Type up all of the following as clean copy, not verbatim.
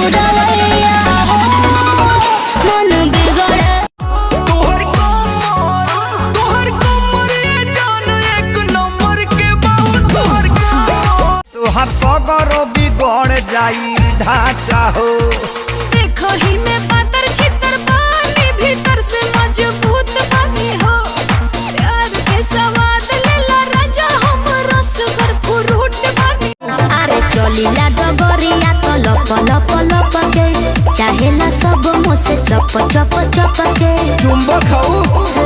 पुरवैया हो मन बिगड़े। तोहर कमर ये जान एक नंबर के बाबू तोहर सगरो बिगड़ जाई ढांचा हो। देखो ही में पातर छितर पानी भीतर से मजबूत बनी हो। प्यार के सवाद लेला राजा हम रसगर फ्रूट बनी। अरे चलीला डगरिया तो लप लप लप के चाहेला सब मुझसे चप चप चप के। चुंबक खाऊ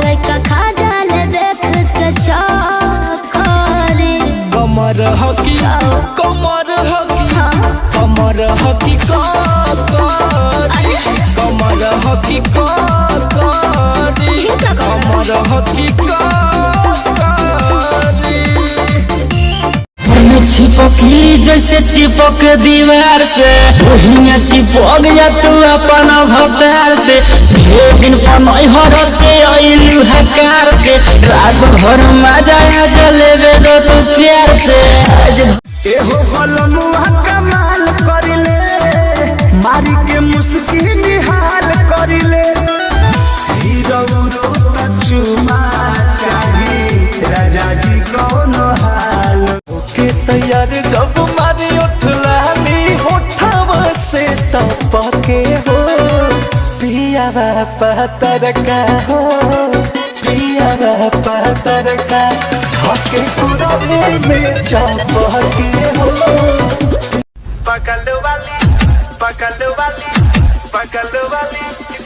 लइका खा डाल देख के चौकरे। कमर हकी कमर हकी कमर हकी कमर हकी कमर हकी चिपकली जैसे चिपक दीवार से वही चिपक जा तू अपन भतार से। दिन पनहर से अइलू हकार से रात भर मजा जलेबे दो तू प्यार से। एहो गलमुआ कमाल करिले मारी के मुस्की निहाल करिले। हीरो रोता चुमा चाही राजा जी कौन हाल के तैयार जब मारी उठलानी होठवा से टपके हो। पिया पतर का हो पिया पतर का हके कुराने में चपके हो। पकड़ वाली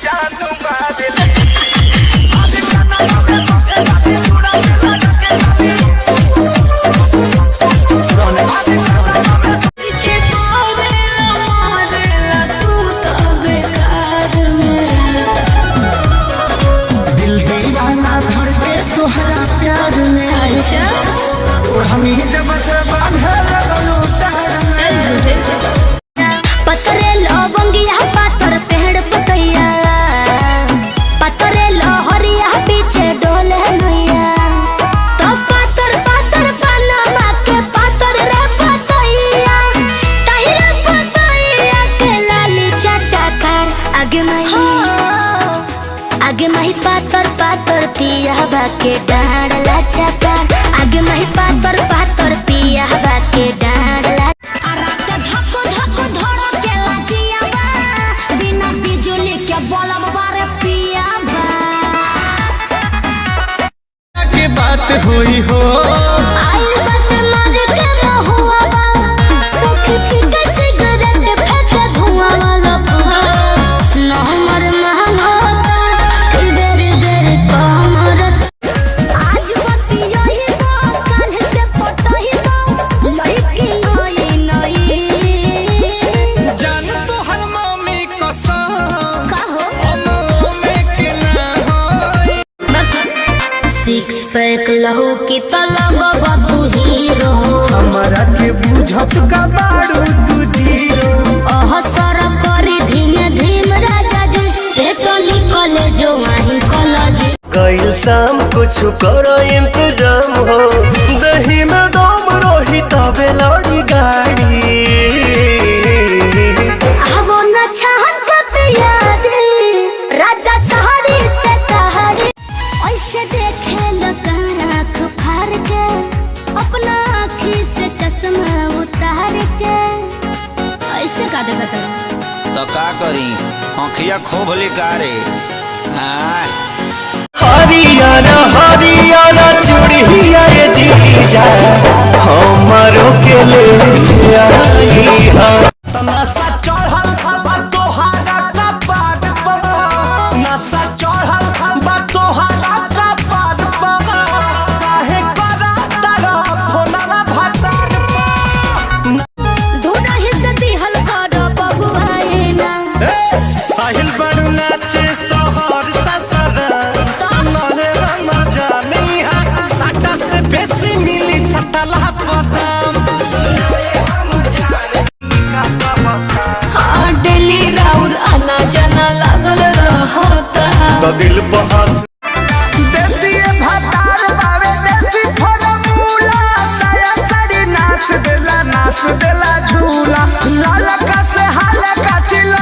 जानू मारे पतरे लवंगिया पातर पेड़ पतैया पतरे लहरिया पीछे डोले नैया। तो पातर पातर पनमा के पातर रे पतैया तहिरे पतैया के लाली चटकार। आगे माही पातर पातर पिया बाके डांड ला चकार। आगे माही पातर पातर पिया बाके डांड ला। बात हुई हो आई बस मार के महुआ बा सुखी पी के सिगरेट फेंक धुआं वाला फुहा। न हमर महंगा कि बेरी बेरी कमर। आज बती यही बा कल से पटही बा लइकी नई जान तो हर मम्मी कसम कहो में के ना होई। सिक्स पैक लहू की तलब तू हीरो। हमरा के बुझत का बारू तू जीरो। सर करी धीमे धीम राजा जी पेटो निकले जो वहीं कॉलेज। कल शाम कुछ करो इंतजाम हो दही में दम रही तबे लड़ी गाड़ी। वो न चाहत कब याद राजा सहारी से कहानी। ऐसे देखे लगा आँख फाड़ के अपना आँखी से चश्मा उतार के। ऐसे का देखा तो का करी आँखिया खोब लिकारे। हरियाणा हरियाणा चूड़िया ये जीजा हमारो के ले आई हा। नशा चढ़ल बा तोहारा का बाद नशा चढ़ल बा तोहारा का बाद काहे करा तारा फोनवा भातार धुना ही से दिहल कर बबुआए ना। আহিल बड़ू नाचे सहर ससरा सुनले मजा नहीं है साटा से बेसी मिली सटला पदाम। डेली राउर आना जाना लागल रहता। तो दिल बहुत देसी भातार बावे देसी फॉर्मूला साया साड़ी नाच देला झूला लाल का से हाल का चिल्ला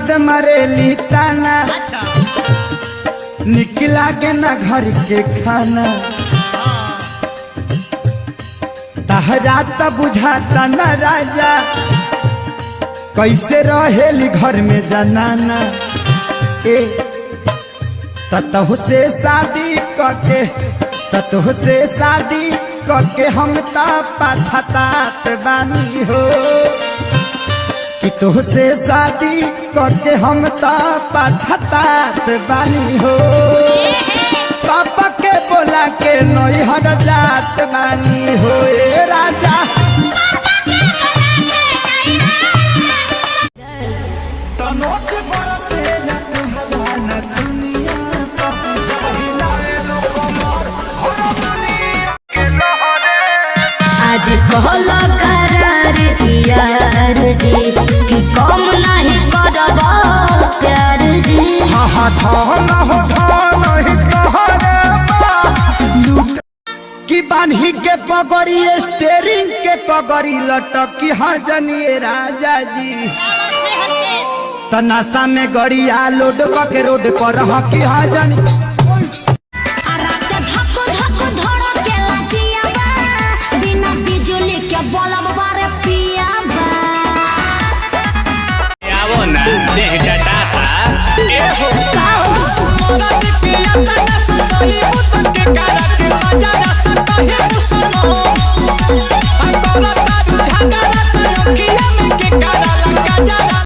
ननद मरेली ताना निकला के ना घर के खाना तहरा त बुझाता न राजा कैसे रहेली घर में जनाना ए ततहु से शादी करके हम ता पछतात बानी हो कि तुहसे शादी करके हम ता पछतात बानी हो पापा के बोला के नैहर जात बानी हो ए राजा आज कहला करार यार जी कि कम नहीं करब प्यार जी हाँ धान हो धान ही तोहरे लूट की बान्ही के पगड़ी स्टेरिंग के पगड़ी लटकी हाँ जनिए राजा जी तनासा में गड़िया लोड के रोड पर हकी हाँ जनी